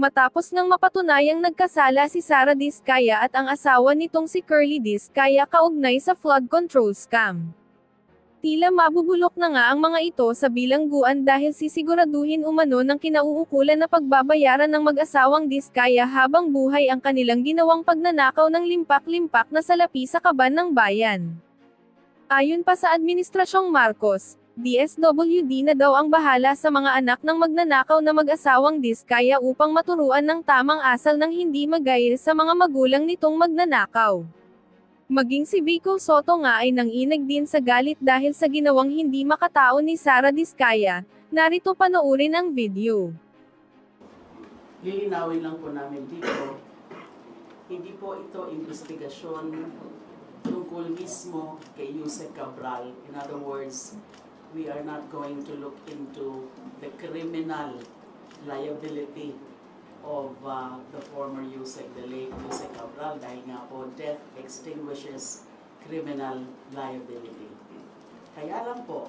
Matapos ngang mapatunayang nagkasala si Sara Diskaya at ang asawa nitong si Curly Diskaya kaugnay sa flood control scam. Tila mabubulok na nga ang mga ito sa bilangguan dahil sisiguraduhin umano ng kinauukulan na pagbabayaran ng mag-asawang Diskaya habang buhay ang kanilang ginawang pagnanakaw ng limpak-limpak na salapi sa kaban ng bayan. Ayon pa sa Administrasyong Marcos, DSWD na daw ang bahala sa mga anak ng magnanakaw na mag-asawang Diskaya upang maturuan ng tamang asal ng hindi magaya sa mga magulang nitong magnanakaw. Maging si Vico Soto nga ay nanginag din sa galit dahil sa ginawang hindi makatao ni Sara Diskaya. Narito panoorin ang video. Lilinawin lang po namin dito, hindi po ito investigasyon tungkol mismo kay Yusek Cabral. In other words, we are not going to look into the criminal liability of the former Yusek, the late Yusek Cabral, dahil nga po death extinguishes criminal liability. Kaya lang po,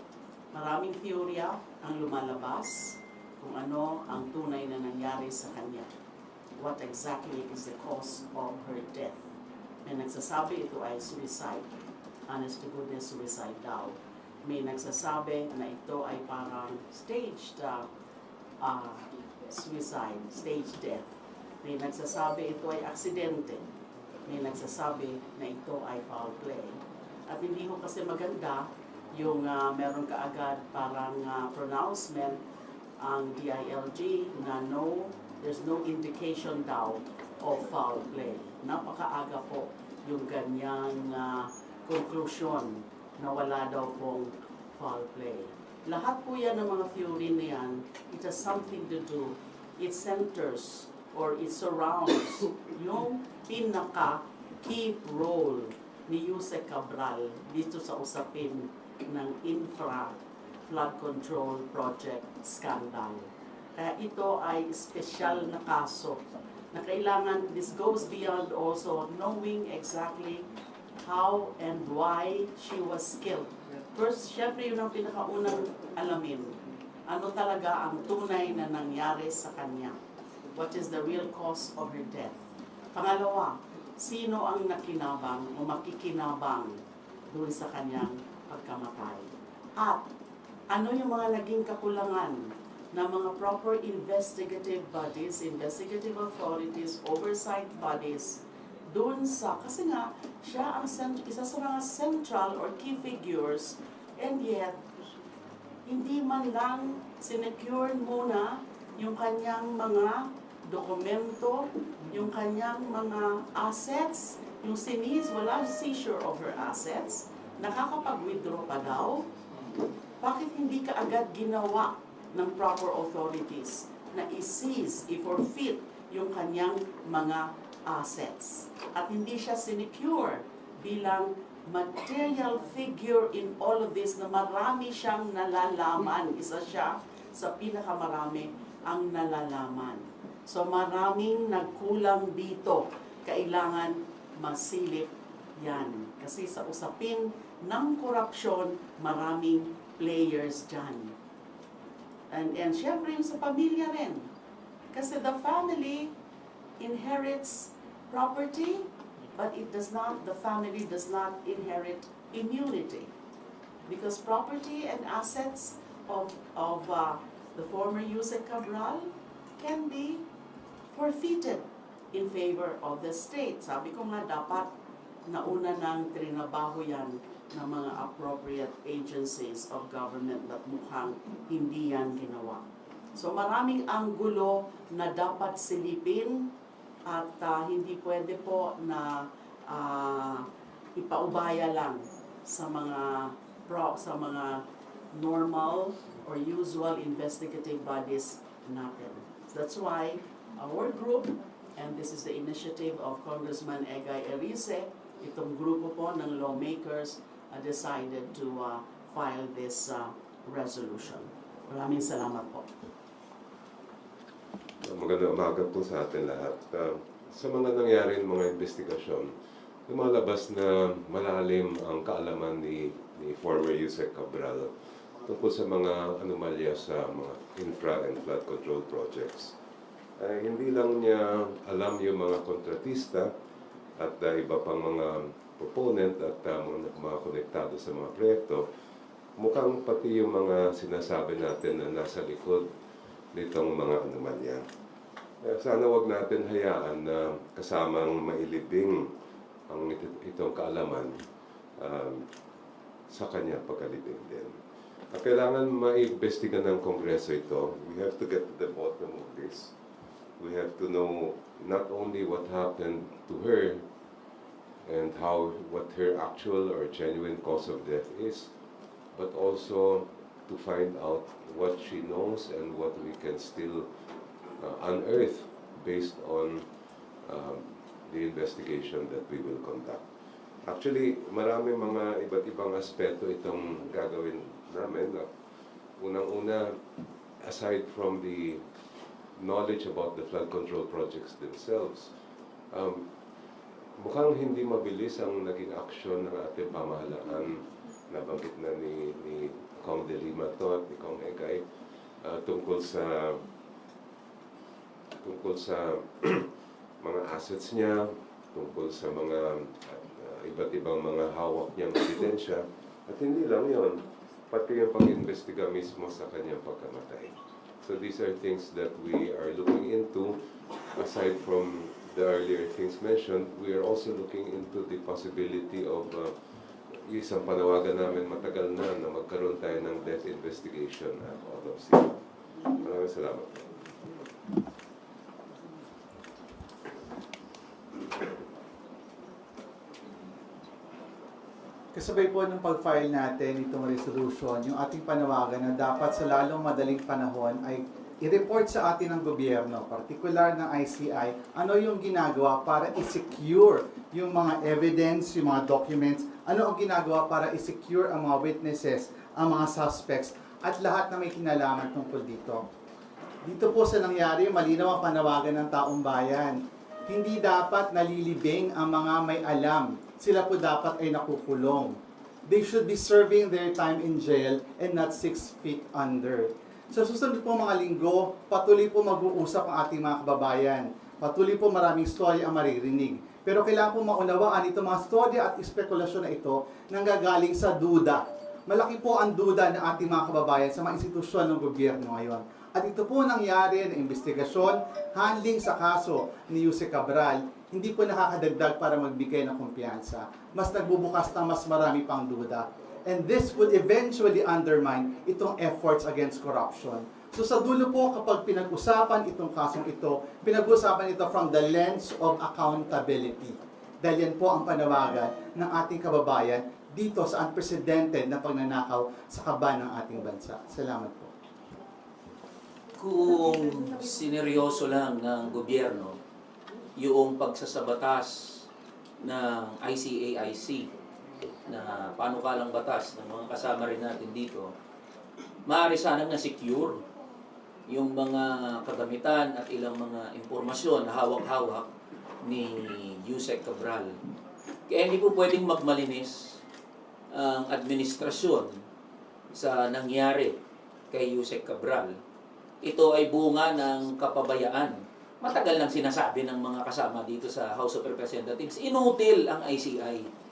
maraming teorya ang lumalabas kung ano ang tunay na nangyari sa kanya. What exactly is the cause of her death? May nagsasabi ito ay suicide. Honest to goodness, suicide daw. May nagsasabi na ito ay parang staged suicide, stage death. May nagsasabi ito ay aksidente. May nagsasabi na ito ay foul play. At hindi ko kasi maganda yung meron kaagad parang pronouncement ang DILG na no, there's no indication daw of foul play. Napakaaga po yung ganyang conclusion na wala daw pong foul play. Lahat po yan ng mga theory na yan, it has something to do, it centers or it surrounds yung pinaka-key role ni Yusek Cabral dito sa usapin ng infra flood control project scandal. Kaya ito ay special na kaso na kailangan, this goes beyond also knowing exactly how and why she was killed. First, syempre yun ang pinakaunang alamin. Ano talaga ang tunay na nangyari sa kanya? What is the real cause of her death? Pangalawa, sino ang nakinabang o makikinabang doon sa kanyang pagkamatay? At ano yung mga naging kakulangan ng mga proper investigative bodies, investigative authorities, oversight bodies, doon sa, kasi nga, siya ang isa sa mga central or key figures, and yet, hindi man lang sinecure muna yung kanyang mga dokumento, yung kanyang mga assets, yung sinis, wala seizure of her assets, nakakapag-withdraw pa daw. Bakit hindi ka agad ginawa ng proper authorities na i-seize, i-forfeit yung kanyang mga assets? At hindi siya sinecure bilang material figure in all of this na marami siyang nalalaman. Isa siya sa pinakamarami ang nalalaman. So maraming nagkulang dito. Kailangan masilip yan. Kasi sa usapin ng korupsyon, maraming players dyan. And syempre yung sa pamilya rin. Kasi the family inherits property, but the family does not inherit immunity. Because property and assets of the former Yusek Cabral can be forfeited in favor of the state. Sabi ko nga, dapat nauna nang trinabaho yan ng mga appropriate agencies of government that mukhang hindi yan ginawa. So maraming anggulo na dapat silipin at hindi pwede po na ipaubaya lang sa mga normal or usual investigative bodies natin. That's why our group, and this is the initiative of Congressman Egay Erice, itong grupo po ng lawmakers decided to file this resolution. Maraming salamat po. Magandang umaga po sa atin lahat. Sa mga nangyari mga investigasyon, lumalabas na malalim ang kaalaman ni former Yusek Cabral tungkol sa mga anomalya sa mga infra and flood control projects. Hindi lang niya alam yung mga kontratista at iba pang mga proponent at mga konektado sa mga proyekto, mukhang pati yung mga sinasabi natin na nasa likod nitong mga anomalya. Sana wag natin hayaan na kasamang mailibing ang itong kaalaman sa kanya pagkalibing din. Kailangan maimbestigan ng Kongreso ito. We have to get to the bottom of this. We have to know not only what happened to her and what her actual or genuine cause of death is, but also to find out what she knows and what we can still unearth based on the investigation that we will conduct. Actually, marami mga iba't ibang aspeto itong gagawin namin. Unang-una, aside from the knowledge about the flood control projects themselves, mukhang hindi mabilis ang naging aksyon ng ating pamahalaan. Nabanggit na ni Kong De Lima to at ni Kong Egay tungkol sa mga assets niya, tungkol sa mga iba't ibang mga hawak niyang ebidensya. At hindi lang yon, pati yung pag-imbestiga mismo sa kanyang pagkamatay. So these are things that we are looking into. Aside from the earlier things mentioned, we are also looking into the possibility of isang panawagan namin matagal na magkaroon tayo ng death investigation at autopsy. Maraming salamat. Kasabay po ng pag-file natin itong resolution, yung ating panawagan na dapat sa lalong madaling panahon ay i-report sa atin ng gobyerno, particular ng ICI, ano yung ginagawa para i-secure yung mga evidence, yung mga documents, ano ang ginagawa para i-secure ang mga witnesses, ang mga suspects, at lahat na may kinalaman tungkol dito. Dito po sa nangyari, malinaw ang panawagan ng taong bayan. Hindi dapat nalilibing ang mga may alam. Sila po dapat ay nakukulong. They should be serving their time in jail and not 6 feet under. Sa susunod po mga linggo, patuloy po mag-uusap ang ating mga kababayan. Patuloy po maraming storya ang maririnig. Pero kailangan po maunawaan itong mga storya at espekulasyon na ito nanggagaling sa duda. Malaki po ang duda ng ating mga kababayan sa mga institusyon ng gobyerno ngayon. At ito po nangyari na investigasyon, handling sa kaso ni Jose Cabral, hindi po nakakadagdag para magbigay ng kumpiyansa. Mas nagbubukas ng mas marami pang duda. And this would eventually undermine itong efforts against corruption. So sa dulo po, kapag pinag-usapan itong kasong ito, pinag-usapan ito from the lens of accountability. Dahil yan po ang panawagan ng ating kababayan dito sa unprecedented na pagnanakaw sa kaban ng ating bansa. Salamat po. Kung sineryoso lang ng gobyerno yung pagsasabatas ng ICAIC na panukalang batas ng mga kasama rin natin dito, maaari sanang na-secure yung mga kagamitan at ilang mga impormasyon na hawak-hawak ni Yusek Cabral. Kaya hindi po pwedeng magmalinis ang administrasyon sa nangyari kay Yusek Cabral. Ito ay bunga ng kapabayaan. Matagal nang sinasabi ng mga kasama dito sa House of Representatives, inutil ang ICI.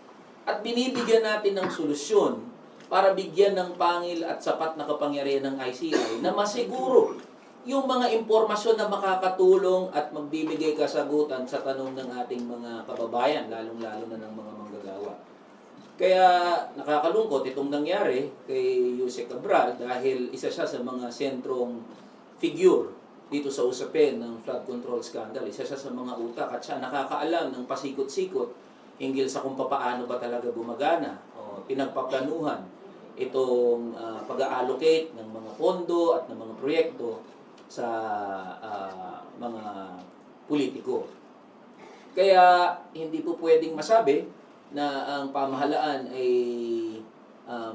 At binibigyan natin ng solusyon para bigyan ng pangil at sapat na kapangyarihan ng ICI na masiguro yung mga impormasyon na makakatulong at magbibigay kasagutan sa tanong ng ating mga kababayan, lalong-lalo na ng mga manggagawa. Kaya nakakalungkot itong nangyari kay Jose Cabral dahil isa siya sa mga sentrong figure dito sa usapin ng flood control scandal. Isa siya sa mga utak at siya nakakaalam ng pasikot-sikot hinggil sa kung paano ba talaga gumagana o pinagpaplanuhan itong pag-allocate ng mga pondo at ng mga proyekto sa mga politiko. Kaya hindi po pwedeng masabi na ang pamahalaan ay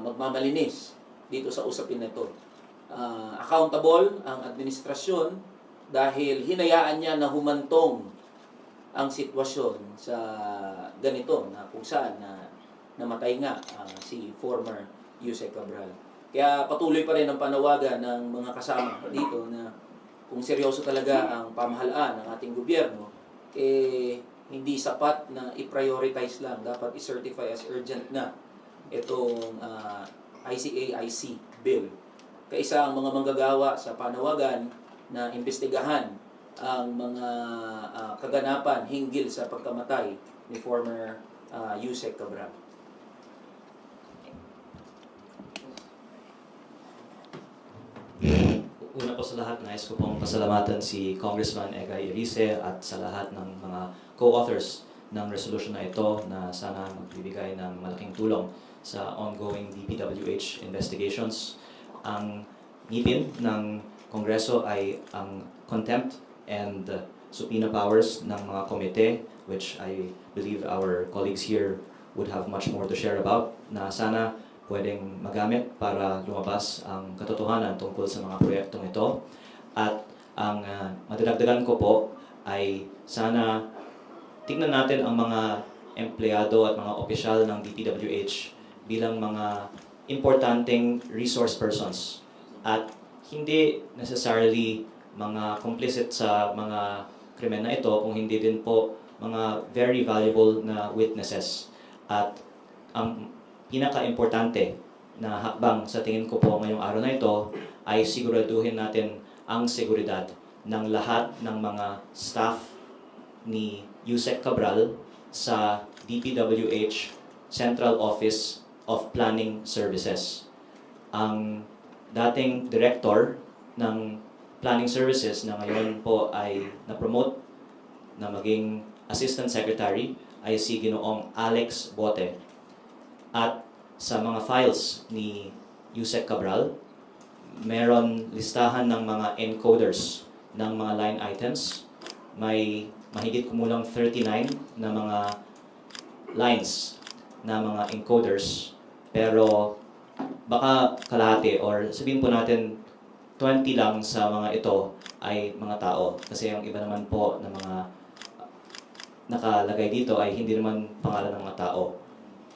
magmamalinis dito sa usapin na ito. Accountable ang administrasyon dahil hinayaan niya na humantong ang sitwasyon sa ganito na kung saan na namatay nga si former Jose Cabral. Kaya patuloy pa rin ang panawagan ng mga kasama dito na kung seryoso talaga ang pamahalaan ng ating gobyerno, hindi sapat na i-prioritize lang. Dapat i-certify as urgent na itong ICAIC bill. Kaisa ang mga manggagawa sa panawagan na imbestigahan ang mga kaganapan hinggil sa pagkamatay ni former Yusek Cabral. Una po sa lahat, nais ko pong pasalamatan si Congressman Egay Erice at sa lahat ng mga co-authors ng resolution na ito na sana magbibigay ng malaking tulong sa ongoing DPWH investigations. Ang ngipin ng Kongreso ay ang contempt and subpoena powers ng mga komite, which I believe our colleagues here would have much more to share about, na sana pwedeng magamit para lumabas ang katotohanan tungkol sa mga proyektong ito. At ang madadagdagan ko po ay sana tingnan natin ang mga empleyado at mga opisyal ng DPWH bilang mga importanteng resource persons at hindi necessarily mga complicit sa mga krimen na ito, kung hindi din po mga very valuable na witnesses. At ang pinaka-importante na hakbang sa tingin ko po ngayong araw na ito ay siguraduhin natin ang seguridad ng lahat ng mga staff ni Yusek Cabral sa DPWH Central Office of Planning Services. Ang dating director ng Planning Services na ngayon po ay na-promote na maging Assistant Secretary ay si Ginoong Alex Bote. At sa mga files ni Yusek Cabral, meron listahan ng mga encoders ng mga line items. May mahigit kumulang 39 na mga lines na mga encoders. Pero baka kalahati or sabihin po natin 20 lang sa mga ito ay mga tao. Kasi ang iba naman po na mga nakalagay dito ay hindi naman pangalan ng mga tao.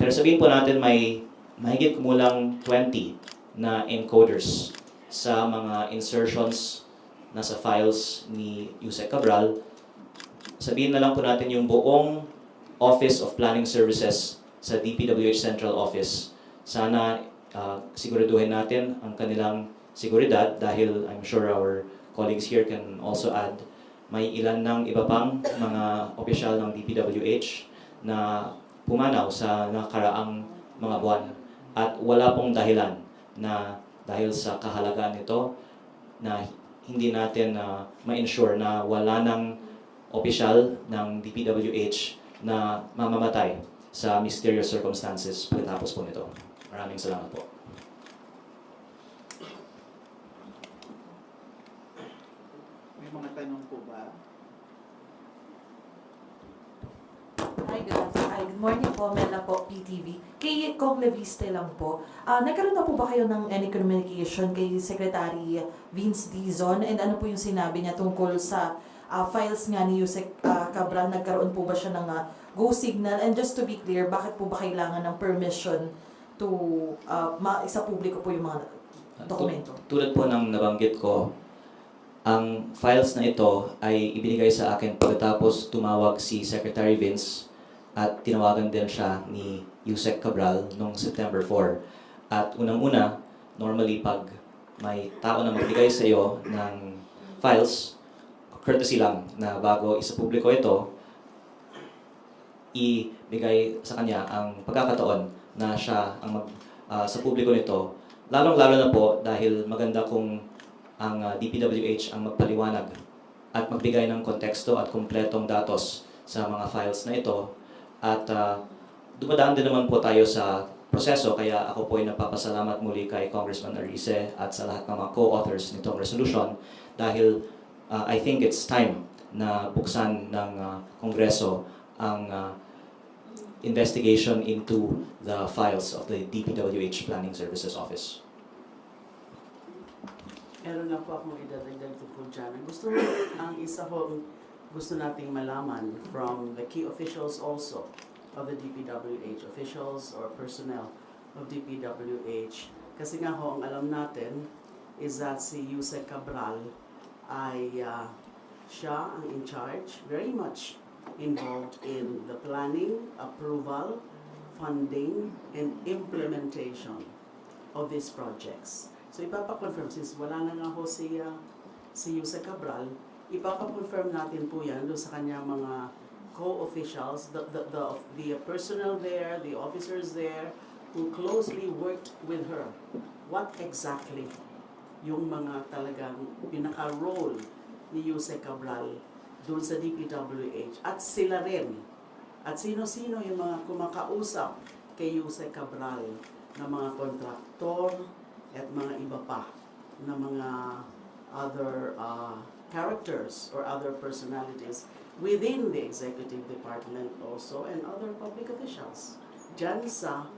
Pero sabihin po natin may mahigit kumulang 20 na encoders sa mga insertions na sa files ni Yusek Cabral. Sabihin na lang po natin yung buong Office of Planning Services sa DPWH Central Office. Sana siguraduhin natin ang kanilang seguridad dahil I'm sure our colleagues here can also add may ilan ng iba pang mga opisyal ng DPWH na pumanaw sa nakaraang mga buwan at wala pong dahilan na dahil sa kahalagaan nito na hindi natin ma-ensure na wala ng opisyal ng DPWH na mamamatay sa mysterious circumstances pagkatapos po nito. Maraming salamat po. May mga tanong po ba? Hi, good morning po. Mela po, PTV. Kay Kong Leviste lang po. Nagkaroon na po ba kayo ng any communication kay Secretary Vince Dizon? And ano po yung sinabi niya tungkol sa files nga ni Yusek Cabral? Nagkaroon po ba siya ng go signal? And just to be clear, bakit po ba kailangan ng permission to sa publiko po yung mga dokumento? Tulad po ng nabanggit ko, ang files na ito ay ibinigay sa akin pagkatapos tumawag si Secretary Vince at tinawagan din siya ni Yusek Cabral noong September 4. At unang-una, normally pag may tao na magbigay sa iyo ng files, courtesy lang na bago isapubliko ito, ibigay sa kanya ang pagkakataon na siya ang sa publiko nito. Lalong-lalo na po dahil maganda kung ang DPWH ang magpaliwanag at magbigay ng konteksto at kumpletong datos sa mga files na ito. At dumadaan din naman po tayo sa proseso, kaya ako po ay nagpapasalamat muli kay Congressman Erice at sa lahat ng mga co-authors nitong resolution dahil I think it's time na buksan ng Kongreso ang investigation into the files of the DPWH Planning Services Office. Meron lang po akong idadagdag tungkol dyan. Ang isa po gusto nating malaman from the key officials also of the DPWH, officials or personnel of DPWH. Kasi nga ho, ang alam natin is that si Yusek Cabral ay siya ang in charge, very much involved in the planning, approval, funding, and implementation of these projects. So ipapakonfirm, since wala na nga ho si Yuse Cabral, ipapakonfirm natin po yan doon sa kanya mga co-officials, the personnel there, the officers there, who closely worked with her. What exactly yung mga talagang pinaka-role ni Yuse Cabral doon sa DPWH, at sila rin, at sino-sino yung mga kumakausap kay Yuse Cabral na mga kontraktor at mga iba pa na mga other characters or other personalities within the executive department also, and other public officials dyan sa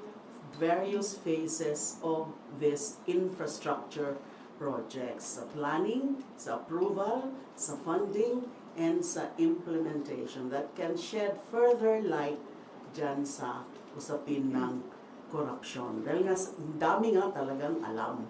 various phases of this infrastructure projects, sa planning, sa approval, sa funding, and sa implementation that can shed further light dyan sa usapin ng corruption. Dahil nga, dami nga talagang alam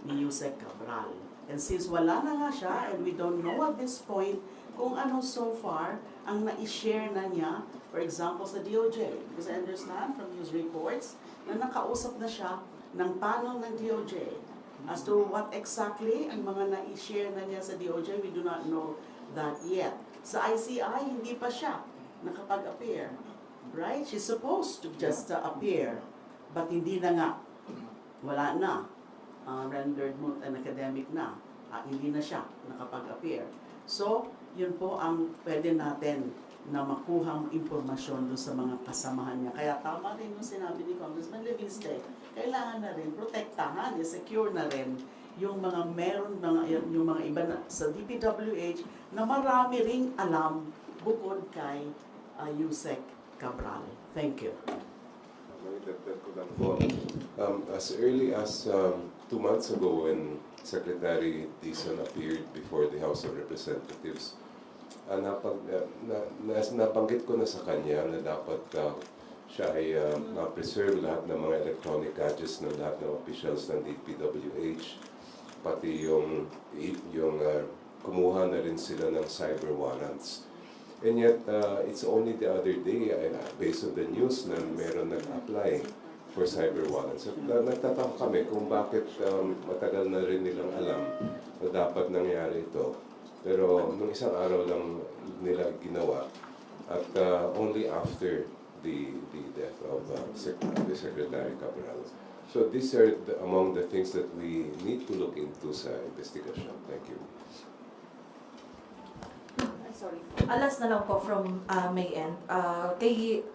ni Yuse Cabral. And since wala na nga siya, and we don't know at this point kung ano so far ang na-share na niya, for example, sa DOJ. Because I understand from news reports na nakausap na siya ng panel ng DOJ. As to what exactly ang mga na-share na niya sa DOJ, we do not know that yet. Sa ICI, hindi pa siya nakapag-appear. Right? She's supposed to just appear, but hindi na nga. Wala na. Rendered moot and academic na. Hindi na siya nakapag-appear. So, yun po ang pwede natin na makuhang impormasyon doon sa mga kasamahan niya. Kaya tama rin yung sinabi ni Congressman Leviste, kailangan na rin protektahan, secure na rin yung mga yung mga iba na, sa DPWH na marami ring alam bukod kay Yusek Cabral. Thank you. Maidagdag ko lang po. As early as 2 months ago when Secretary Dizon appeared before the House of Representatives, nabanggit ko na sa kanya na dapat siya ay ma-preserve lahat ng mga electronic gadgets ng lahat ng officials ng DPWH, pati yung kumuha na rin sila ng cyber warrants. And yet, it's only the other day, based on the news, na meron nag-apply for cyber warrants. At nagtataka kami kung bakit matagal na rin nilang alam na dapat nangyari ito. Pero nung isang araw lang nila ginawa, at only after the death of the Secretary Cabral. So these are among the things that we need to look into sa investigation. Thank you. Sorry. Last na lang po from my end. Kay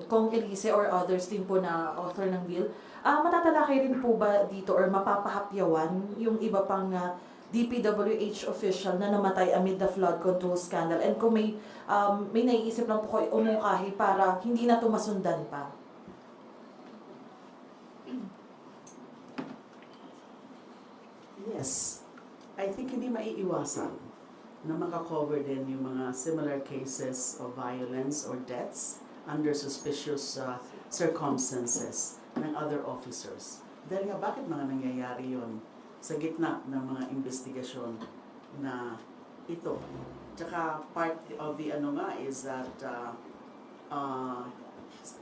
Kong Elise or others din po na author ng bill, matatalakay rin po ba dito or mapapahapyawan yung iba pang DPWH official na namatay amid the flood control scandal? And kung may naiisip lang po kayo umungkahi para hindi na tumasundan pa? Yes. I think hindi maiiwasan na makakover din yung mga similar cases of violence or deaths under suspicious circumstances ng other officers. Dahil nga, bakit mga nangyayari yun sa gitna ng mga investigasyon na ito? Tsaka part of the is that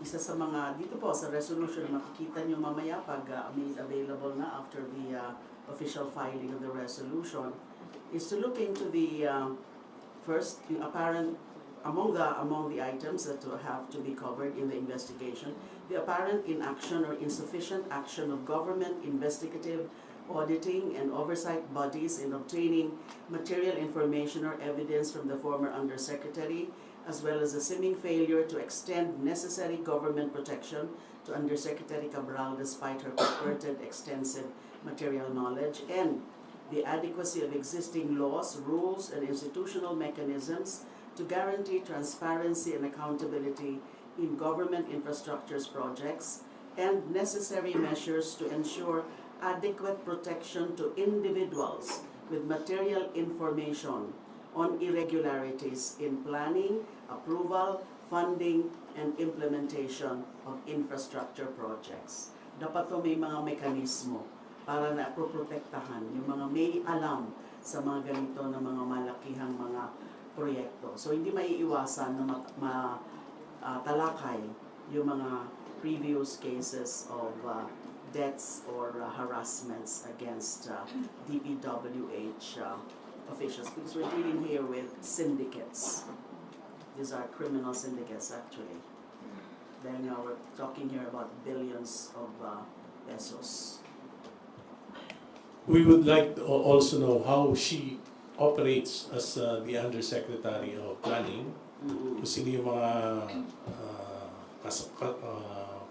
isa sa mga, dito po sa resolution, makikita nyo mamaya pag made available na after the official filing of the resolution, is to look into the first apparent among the items that have to be covered in the investigation, the apparent inaction or insufficient action of government investigative, auditing, and oversight bodies in obtaining material information or evidence from the former Undersecretary, as well as the seeming failure to extend necessary government protection to Undersecretary Cabral despite her purported extensive material knowledge, and the adequacy of existing laws, rules, and institutional mechanisms to guarantee transparency and accountability in government infrastructures projects, and necessary measures to ensure adequate protection to individuals with material information on irregularities in planning, approval, funding, and implementation of infrastructure projects. Dapat to may mga mekanismo para na protektahan yung mga may alam sa mga ganito na mga malakihang mga proyekto. So hindi maiiwasan na talakay yung mga previous cases of deaths or harassments against DPWH officials, because we're dealing here with syndicates. These are criminal syndicates actually. Then we're talking here about billions of pesos. We would like to also know how she operates as the Undersecretary of Planning. Kung sino yung mga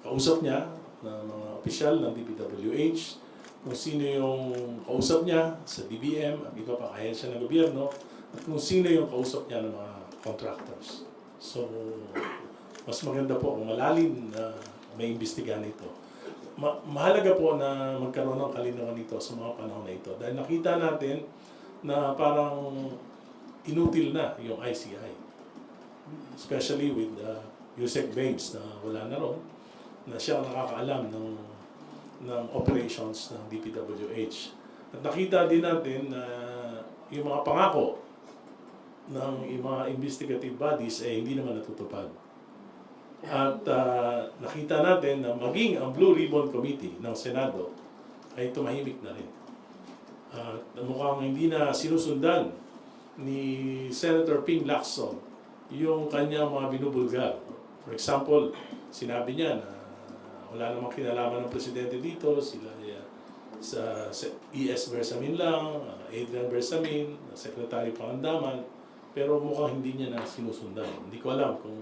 kausap niya na mga opisyal ng DPWH, kung sino yung kausap niya sa DBM at iba pa ahensya ng gobyerno, at kung sino yung kausap niya ng mga contractors. So, mas maganda po kung malalim na may imbestigahan ito. Mahalaga po na magkaroon ng kalinawan nito sa mga panahon na ito. Dahil nakita natin na parang inutil na yung ICI. Especially with Yusek Babes na wala na ron, na siya ang nakakaalam ng operations ng DPWH. At nakita din natin na yung mga pangako ng mga investigative bodies hindi naman natutupad. At nakita natin na maging ang Blue Ribbon Committee ng Senado ay tumahimik na rin. At mukhang hindi na sinusundan ni Senator Ping Lacson yung kanyang mga binubulgar. For example, sinabi niya na wala namang kinalaman ng presidente dito, sila sa ES Bersamin lang, Adrian Bersamin, Secretary Pangandaman, pero mukhang hindi niya na sinusundan. Hindi ko alam kung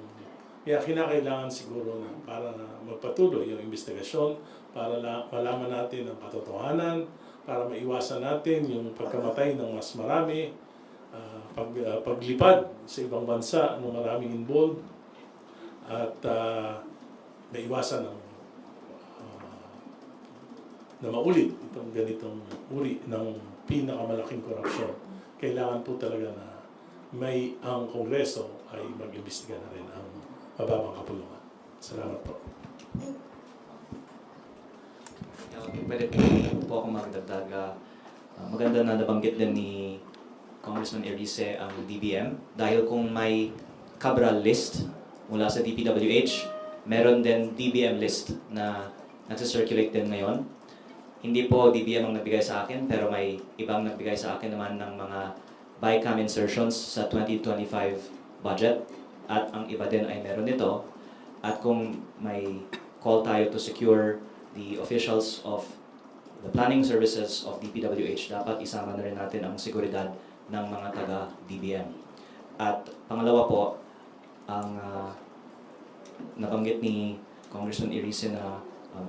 kaya kinakailangan siguro na para magpatuloy yung investigasyon, para malaman natin ang katotohanan, para maiwasan natin yung pagkamatay ng mas marami, paglipad sa ibang bansa ng maraming involved, at maiwasan na maulit itong ganitong uri ng pinakamalaking korupsyon. Kailangan po talaga na ang Kongreso ay mag-imbestiga na rin ang mababang kapulungan. Salamat po. Pwede po ako magdagdag. Maganda na nabanggit din ni Congressman Erice ang DBM dahil kung may Cabral list mula sa DPWH, meron din DBM list na nagsisirculate din ngayon. Hindi po DBM ang nagbigay sa akin, pero may ibang nagbigay sa akin naman ng mga BICAM insertions sa 2025 budget. At ang iba din ay meron nito. At kung may call tayo to secure the officials of the planning services of DPWH, dapat isama na rin natin ang seguridad ng mga taga-DBM. At pangalawa po, ang nabanggit ni Congressman Erice na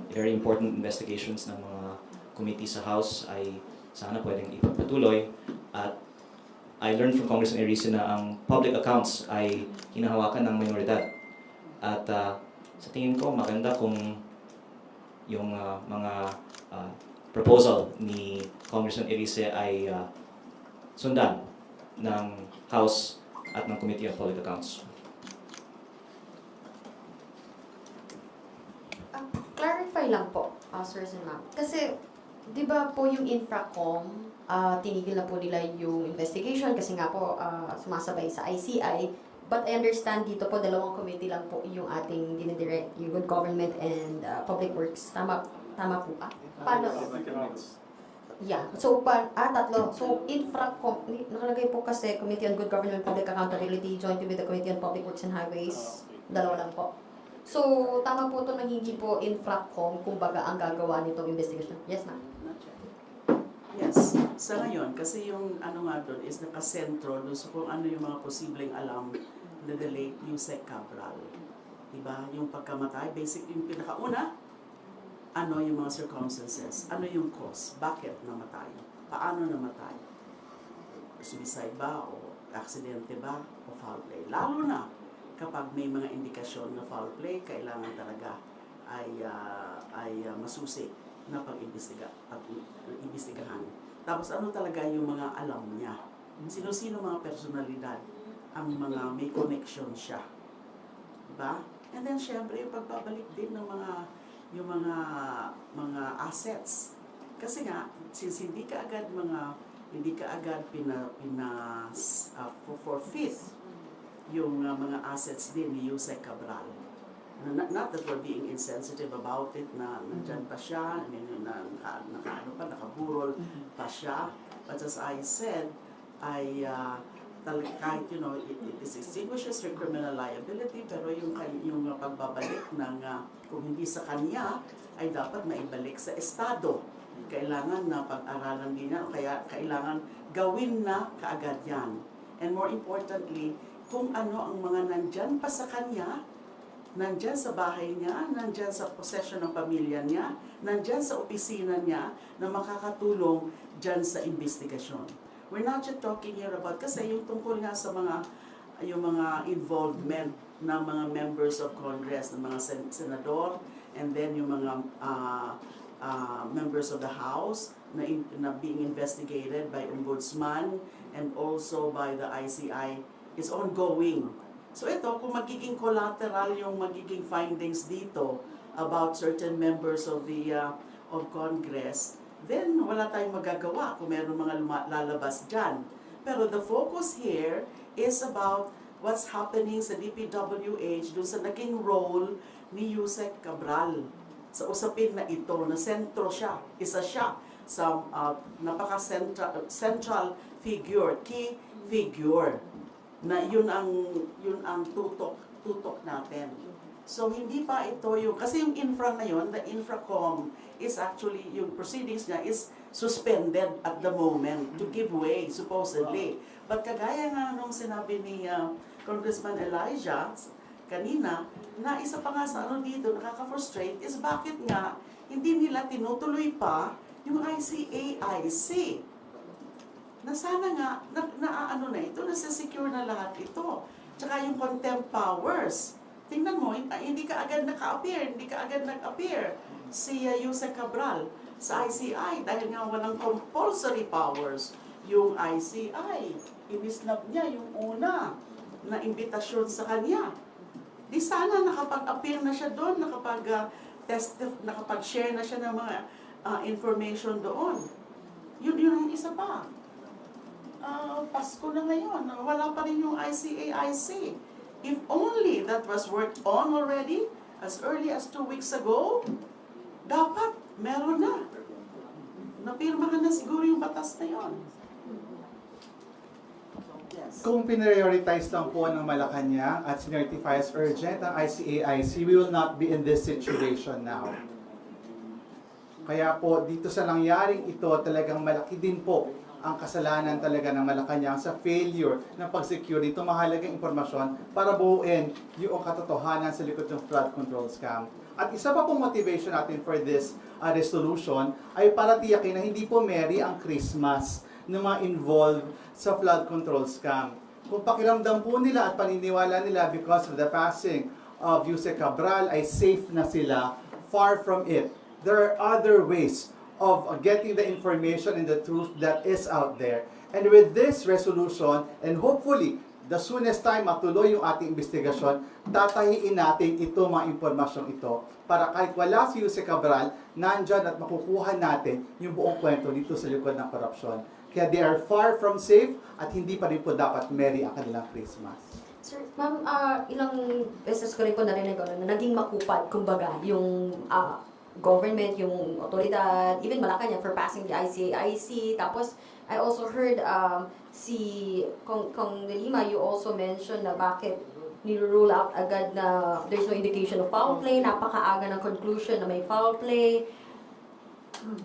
very important investigations ng mga committee sa House ay sana pwedeng ipagpatuloy. At I learned from Congressman Erice na ang public accounts ay hinahawakan ng minoridad. At sa tingin ko, maganda kung yung mga proposal ni Congressman Erice ay sundan ng House at ng Committee on Public Accounts. Clarify lang po, sirs and ma'am. Kasi, di ba po yung Infracom, tinigil na po nila yung investigation kasi nga po sumasabay sa ICI. But I understand dito po, dalawang committee lang po yung ating dinidirect, yung Good Government and Public Works. Tama po ba? Paano? Yeah. So, tatlo. So, Infracom, nakalagay po kasi Committee on Good Government and Public Accountability, joint with the Committee on Public Works and Highways. Dalawa lang po. So, tama po ito na hindi po Infracom, kumbaga ang gagawa nitong investigation. Yes, ma'am. Yes. Sa ngayon, kasi yung ano nga doon is nakasentro doon sa kung ano yung mga posibleng alam na the late Yusek Cabral. Diba? Yung pagkamatay, basic yung pinakauna, ano yung mga circumstances, ano yung cause, bakit namatay, paano namatay, suicide ba, o aksidente ba, o foul play. Lalo na kapag may mga indikasyon na foul play, kailangan talaga ay masusi na pag-imbestigahan. Tapos ano talaga yung mga alam niya? Sino-sino mga personalidad ang mga may connection siya. Diba? And then syempre yung pagbabalik din ng mga assets. Kasi nga, since hindi ka agad mga hindi ka agad forfeit yung mga assets din ni Yusek Cabral. Not that we're being insensitive about it, na nandyan pa siya, nakaburol pa siya. But as I said, kahit, it extinguishes your criminal liability, pero yung pagbabalik ng, kung hindi sa kanya, ay dapat maibalik sa Estado. Kailangan na pag-aralan din yan, kaya kailangan gawin na kaagad yan. And more importantly, kung ano ang mga nandyan pa sa kanya, nandyan sa bahay niya, nandyan sa possession ng pamilya niya, nandyan sa opisina niya, na makakatulong dyan sa investigasyon. We're not just talking here about, kasi yung tungkol nga sa yung mga involvement ng mga members of Congress, ng mga senador, and then yung mga members of the House na being investigated by Ombudsman and also by the ICI is ongoing. So ito, kung magiging collateral yung magiging findings dito about certain members of the of Congress, then wala tayong magagawa kung meron mga lalabas dyan. Pero the focus here is about what's happening sa DPWH dun sa naging role ni Yusek Cabral sa usapin na ito, na sentro siya, isa siya sa napaka-central figure, key figure, na yun ang tutok natin. So hindi pa ito yung, kasi yung infra na yun, the Infracom is actually, yung proceedings niya is suspended at the moment to give way, supposedly. But kagaya nga nung sinabi ni Congressman Elijah kanina, na isa pa nga sa dito nakaka-frustrate is bakit nga hindi nila tinutuloy pa yung ICAIC. Na sana nga, na ito, nasa-secure na lahat ito. Tsaka yung contempt powers. Tingnan mo, hindi ka agad nag-appear si Yusek Cabral sa ICI dahil nga walang compulsory powers yung ICI. Inisnab niya yung una na imbitasyon sa kanya. Di sana nakapag-appear na siya doon, nakapag-share na siya ng mga information doon. Yun ang isa pa. Pasko na ngayon, wala pa rin yung ICAIC. If only that was worked on already, as early as 2 weeks ago, dapat meron na. Napirmahan na siguro yung batas na yun. Yes. Kung pinrioritize lang po ng Malacanang at sinertify as urgent ang ICAIC, we will not be in this situation now. Kaya po, dito sa nangyaring ito, talagang malaki din po ang kasalanan talaga ng Malacanang sa failure ng pag-secure dito mahalagang impormasyon para buuin yung katotohanan sa likod ng flood control scam. At isa pa pong motivation natin for this resolution ay para tiyakin na hindi po merry ang Christmas ng mga involved sa flood control scam. Kung pakiramdam po nila at paniniwala nila because of the passing of Yusek Cabral ay safe na sila, far from it. There are other ways of getting the information and the truth that is out there. And with this resolution, and hopefully, the soonest time matuloy yung ating investigasyon, tatahiin natin ito, mga impormasyong ito, para kahit wala si Yusek Cabral, nandyan at makukuha natin yung buong kwento dito sa likod ng korupsyon. Kaya they are far from safe at hindi pa rin po dapat merry ang kanilang Christmas. Sir, ma'am, ilang beses ko rin po narinig na naging makupad, kumbaga, yung government, yung otoridad, even Malacanang for passing the ICAIC. Tapos, I also heard si Kong De Lima, you also mentioned na bakit nirule out agad na there's no indication of foul play, napakaaga ng conclusion na may foul play.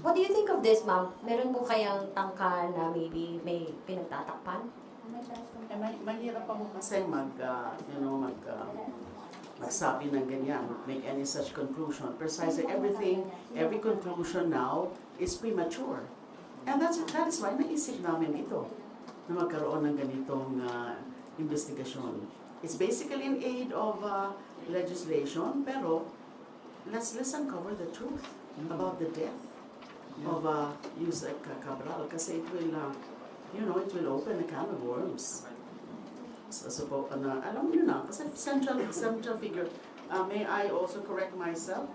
What do you think of this, ma'am? Meron po kayang tangka na maybe may pinagtatakpan? Mahirap ako kasi magsabi ng ganyan, make any such conclusion. Precisely every conclusion now is premature. And that is why naisip namin ito, na magkaroon ng ganitong investigasyon. It's basically in aid of legislation, pero let's uncover the truth about the death of Yusek Cabral, kasi it will open a can of worms. Alam niyo na, kasi central figure. May I also correct myself?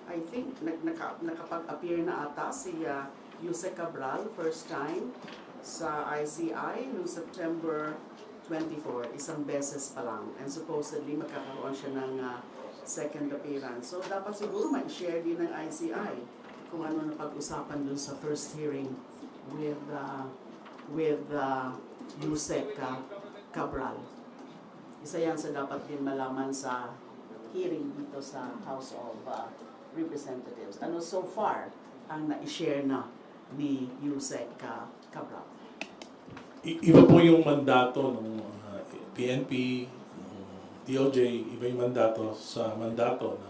I think nakapag-appear na ata si Yusek Cabral, first time sa ICI noong September 24, isang beses pa lang. And supposedly magkakaroon siya ng second appearance. So dapat siguro ma-share din ng ICI kung ano na pag-usapan dun sa first hearing with Yusek Cabral. Isa yan sa dapat din malaman sa hearing dito sa House of Representatives. Ano so far ang na-share na ni Yusek Cabral? Iba po yung mandato ng PNP, ng DOJ, iba yung mandato sa mandato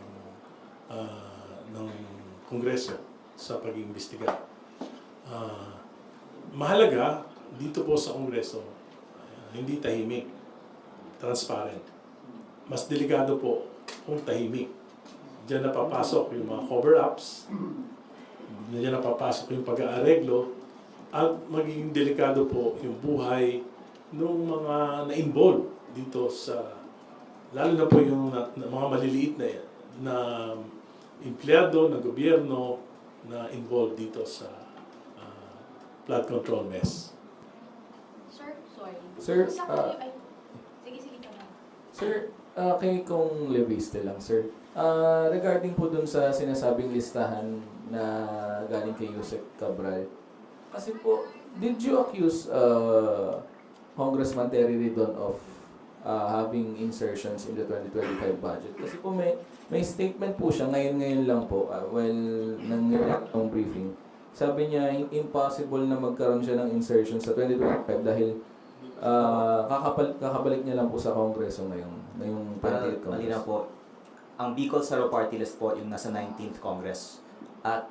ng Kongreso sa pag-iimbestiga. Mahalaga dito po sa Kongreso, hindi tahimik, transparent. Mas delikado po kung tahimik. Diyan napapasok yung mga cover-ups, diyan napapasok yung pag-aareglo, at magiging delikado po yung buhay ng mga na-involve dito sa, lalo na po yung mga maliliit na empleyado ng gobyerno na involved dito sa flood control mess. Sir, sorry. Sir, Sa kayo ay... Sige ka na. Sir, kay Kong Leviste lang, sir. Regarding po dun sa sinasabing listahan na galing kay Yusek Cabral, kasi po, did you accuse Congressman Terry Ridon of having insertions in the 2025 budget? Kasi po may statement po siya ngayon lang po while nang briefing. Sabi niya impossible na magkaroon siya ng insertion sa 2025 dahil kakabalik niya lang po sa Kongreso ngayong Para 28 Congress. malinaw po, ang Bicol Saro Party List po yung nasa 19th Congress. At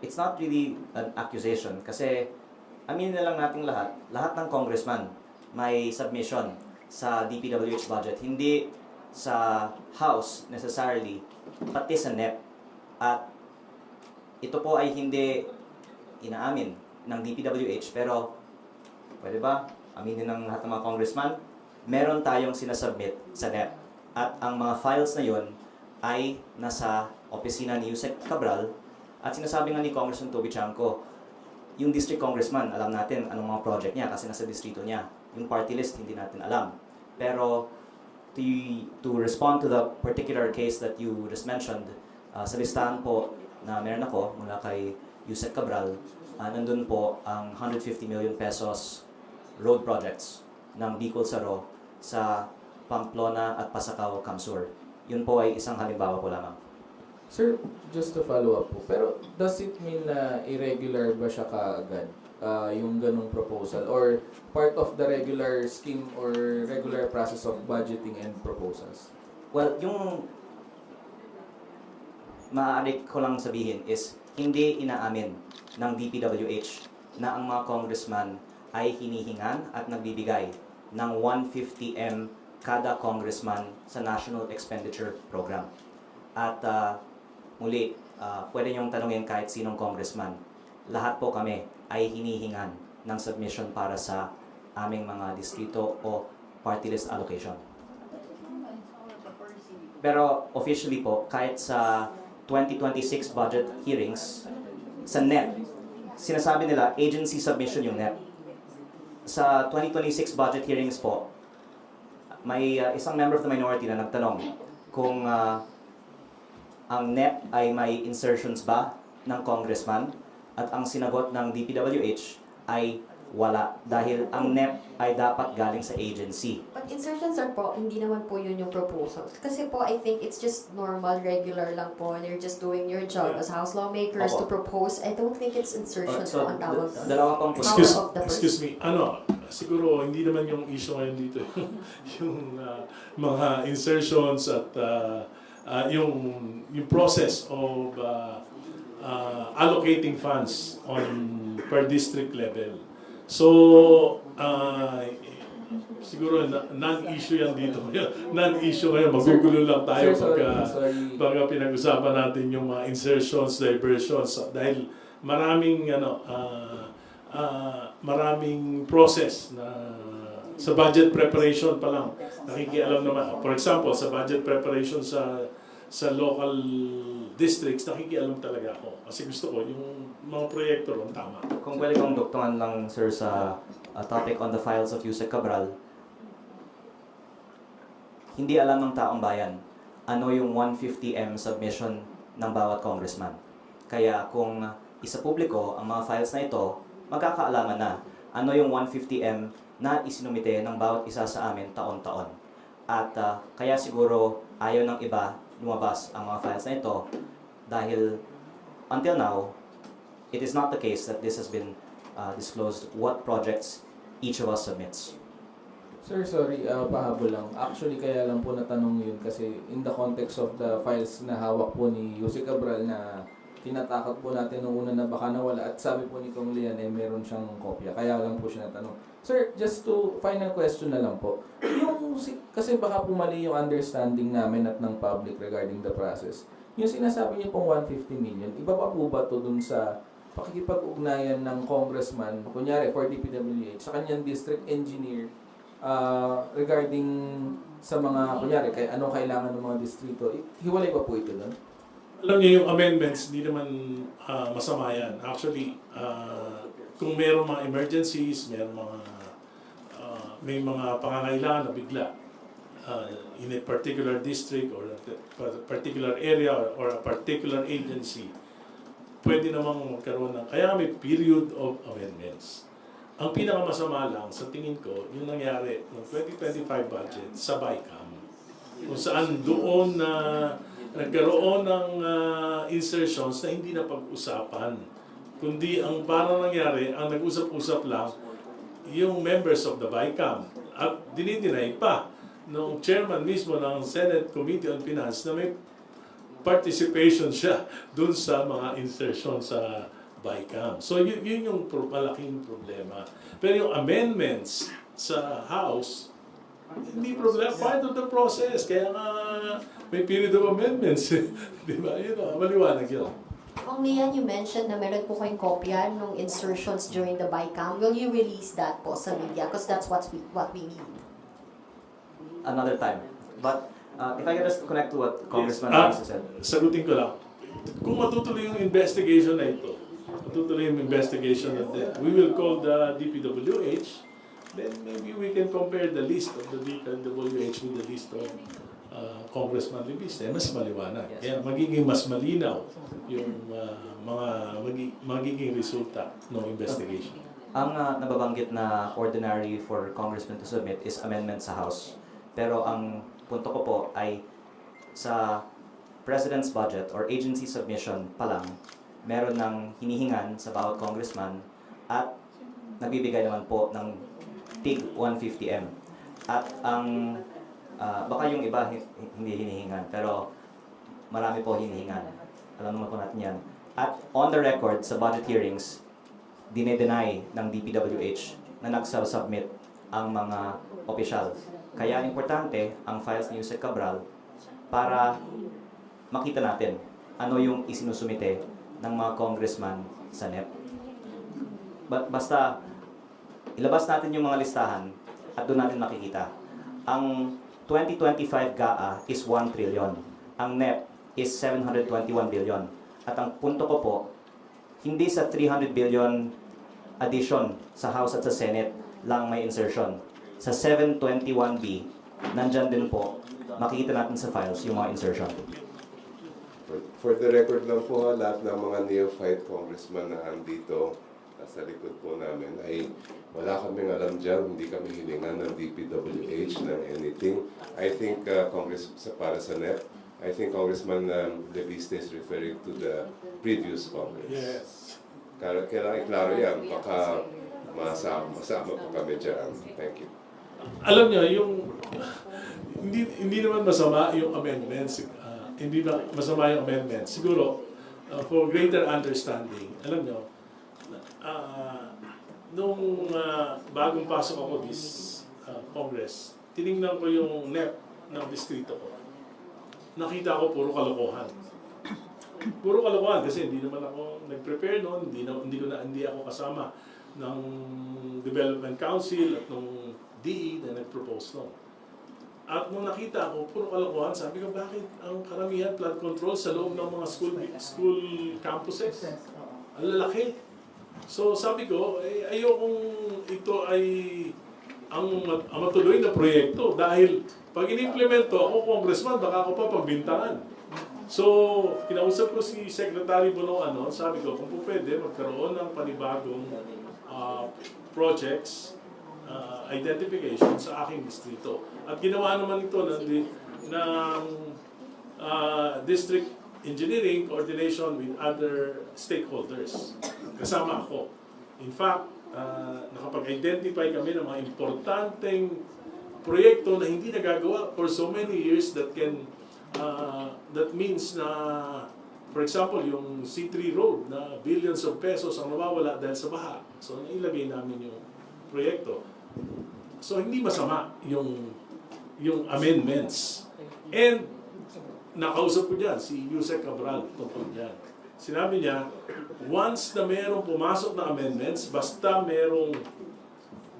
it's not really an accusation kasi aminin na lang natin lahat ng congressman may submission sa DPWH budget, hindi sa House necessarily, pati sa NEP. At ito po ay hindi inaamin ng DPWH, pero pwede ba aminin ng lahat ng mga congressman, meron tayong sinasubmit sa NEP. At ang mga files na yon ay nasa opisina ni Yusek Cabral. At sinasabi nga ni Congressman Toby Chanco, yung district congressman, alam natin anong mga project niya kasi nasa distrito niya. Yung party list, hindi natin alam. Pero to respond to the particular case that you just mentioned, sa listahan po na meron ako mula kay Yusek Cabral, nandun po ang 150 million pesos road projects ng Bicol Saro sa Pamplona at Pasacao, Camsur. Yun po ay isang halimbawa po lamang. Sir, just to follow up po, pero does it mean na irregular ba siya kaagad yung ganong proposal? Or part of the regular scheme or regular process of budgeting and proposals? Well, yung maaari ko lang sabihin is hindi inaamin ng DPWH na ang mga congressman ay hinihingan at nagbibigay ng 150M kada congressman sa National Expenditure Program. At muli, pwede niyong tanungin kahit sinong congressman. Lahat po kami ay hinihingan ng submission para sa aming mga distrito o party list allocation. Pero officially po, kahit sa 2026 budget hearings, sa NEP, sinasabi nila agency submission yung NEP. Sa 2026 budget hearings po, may isang member of the minority na nagtanong kung ang NEP ay may insertions ba ng congressman, at ang sinagot ng DPWH ay wala dahil ang NEP ay dapat galing sa agency. But insertions are po, hindi naman po yun yung proposals. Kasi po, I think it's just normal, regular lang po. And you're just doing your job as House lawmakers to propose. I don't think it's insertions po ang tawag doon. Dalawa pang Excuse me, siguro hindi naman yung issue ngayon dito yung mga insertions at yung process of allocating funds on per district level. So, siguro non-issue yan dito. Non-issue ngayon. Magugulo lang tayo pagka pinag-usapan natin yung mga insertions, diversions. Dahil maraming maraming process na sa budget preparation pa lang nakikialam naman. For example, sa budget preparation sa sa local districts, nakikialam talaga ako. Kasi gusto ko yung mga proyekto ron tama. Kung pwede kong duktungan lang, sir, sa topic on the files of Yusek Cabral, hindi alam ng taong bayan ano yung 150M submission ng bawat congressman. Kaya kung isa publiko ang mga files na ito, magkakaalaman na ano yung 150M na isinumite ng bawat isa sa amin taon-taon. At kaya siguro ayaw ng iba lumabas ang mga files na ito dahil until now, it is not the case that this has been disclosed what projects each of us submits. Sir, sorry, pahabol lang. Actually, kaya lang po natanong yun kasi in the context of the files na hawak po ni Yusek Cabral na tinatakot po natin nung una na baka nawala at sabi po ni Kong Lian meron siyang kopya. Kaya lang po siya natanong. Sir, just to final question na lang po. Kasi baka po mali yung understanding namin at ng public regarding the process. Yung sinasabi niyo pong 150 million, iba pa po ba to dun sa pakikipag-ugnayan ng congressman, kunyari for DPWH, sa kanyang district engineer, regarding sa mga, kunyari, anong kailangan ng mga distrito, hiwalay pa po ito doon? Alam niyo yung amendments, hindi naman masama yan. Actually, kung mayroong mga emergencies, may mga pangangailangan na bigla in a particular district or a particular area or a particular agency, pwede namang magkaroon ng, kaya may period of amendments. Ang pinakamasama lang, sa tingin ko, yung nangyari ng 2025 budget sa BICAM, kung saan doon na nagkaroon ng insertions na hindi na pag-usapan, kundi ang parang nangyari, ang nag-usap-usap lang yung members of the BICAM at dinidinay pa ng chairman mismo ng Senate Committee on Finance na may participation siya dun sa mga insertions sa BICAM. So yun yung malaking problema. Pero yung amendments sa House, hindi problema, part of the process. Kaya nga may period of amendments. Di ba? Yun o, maliwanag yun. Kung Lian, you mentioned na meron po kayong kopya nung insertions during the BICAM. Will you release that po sa media? Because that's what we need. Another time. But if I could just connect to what Congressman Yes. Reyes said. Sagutin ko lang. Kung matutuloy yung investigation na ito, matutuloy yung investigation na we will call the DPWH, then maybe we can compare the list of the DPWH with the list of Congressman Libiste. Mas maliwanag. Yes. Kaya magiging mas malinaw yung magiging resulta ng investigation. Ang nababanggit na ordinary for Congressman to submit is amendment sa House. Pero ang punto ko po ay sa President's budget or agency submission pa lang, meron ng hinihingan sa bawat congressman at nagbibigay naman po ng tig 150M. At ang baka yung iba hindi hinihingan, pero marami po hinihingan. Alam naman po natin yan. At on the record, sa budget hearings, dinedenay ng DPWH na nag-submit ang mga opisyal. Kaya importante ang files ni Yusek Cabral para makita natin ano yung isinusumite ng mga congressman sa NEP. Basta ilabas natin yung mga listahan at doon natin makikita. Ang 2025 GAA is 1 trillion. Ang NEP is 721 billion. At ang punto ko po, hindi sa 300 billion addition sa House at sa Senate lang may insertion. Sa 721B, nandyan din po, makikita natin sa files yung mga insertion. For the record lang po, lahat ng mga neophyte congressman na andito sa likod po namin ay wala kaming alam dyan, hindi kami hilingan ng DPWH ng anything. I think para sa NEP, I think Congressman Leviste is referring to the previous Congress. Yes. Kailangan iklaro yan, baka masama po kami dyan. Thank you. Alam niyo, hindi naman masama yung amendments. Hindi na masama yung amendments. Siguro, for greater understanding, alam niyo, nung bagong pasok ako this Congress, tinignan ko yung NEP ng distrito ko. Nakita ko puro kalokohan. Puro kalokohan kasi hindi naman ako nag-prepare noon, hindi ako kasama ng Development Council at ng DE na nag-propose noon. At nung nakita ko, puro kalokohan, sabi ko, bakit ang karamihan flood control sa loob ng mga school campuses? Ang lalaki. So sabi ko, ayokong ito ay ang matuloy na proyekto dahil pag in-implemento ako, congressman, baka ako pa pagbintangan. So, kinausap ko si Secretary Bonoan, sabi ko, kung po pwede, magkaroon ng panibagong projects, identification sa aking distrito. At ginawa naman ito ng district engineering coordination with other stakeholders. Kasama ako. In fact, nakapag-identify kami ng mga importanteng proyekto na hindi nagagawa for so many years that means na, for example, yung C3 Road na billions of pesos ang nawawala dahil sa baha. So, nailagay namin yung proyekto. So, hindi masama yung amendments. And, nakausap ko dyan, si Yusek Cabral tungkol dyan. Sinabi niya, once na merong pumasok na amendments, basta merong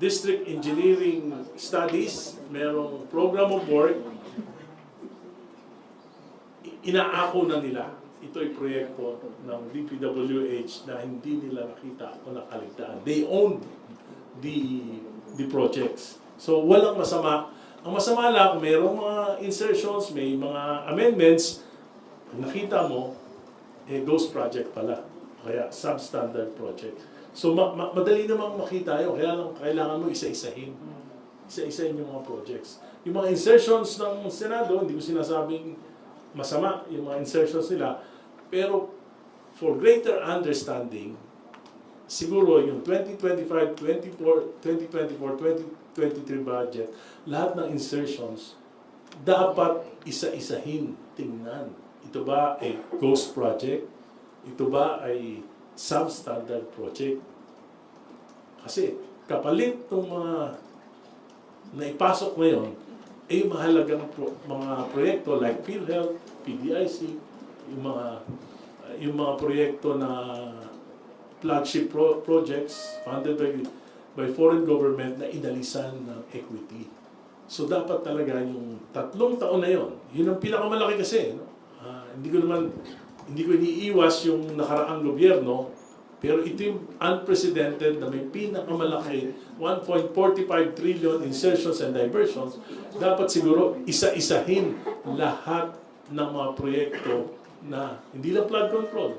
district engineering studies, merong program of work, inaako na nila. Ito'y proyekto ng DPWH na hindi nila nakita o nakaligtaan. They own the projects. So, walang masama. Ang masama lang, mayroong mga insertions, may mga amendments, nakita mo, ghost project pala. Kaya, substandard project. So, madali namang makita yun. Kaya lang, kailangan mo isa-isahin. Isa-isahin yung mga projects. Yung mga insertions ng Senado, hindi ko sinasabing masama yung mga insertions nila. Pero, for greater understanding, siguro yung 2025, 2023 budget, lahat ng insertions, dapat isa-isahin, tingnan. Ito ba ay ghost project? Ito ba ay substandard project? Kasi kapalit ng mga naipasok ngayon ay mahalagang mga proyekto like PhilHealth, PDIC, yung mga proyekto na flagship projects funded by foreign government na inalisan ng equity. So dapat talaga yung 3 taon na yun ang pinakamalaki kasi. No? Hindi ko iniiwas yung nakaraang gobyerno, pero ito yung unprecedented na may pinakamalaki 1.45 trillion insertions and diversions. Dapat siguro isa-isahin lahat ng mga proyekto na hindi lang flood control.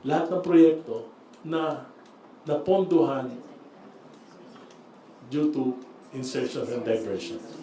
Lahat ng proyekto na napondohan due to insertions and diversions.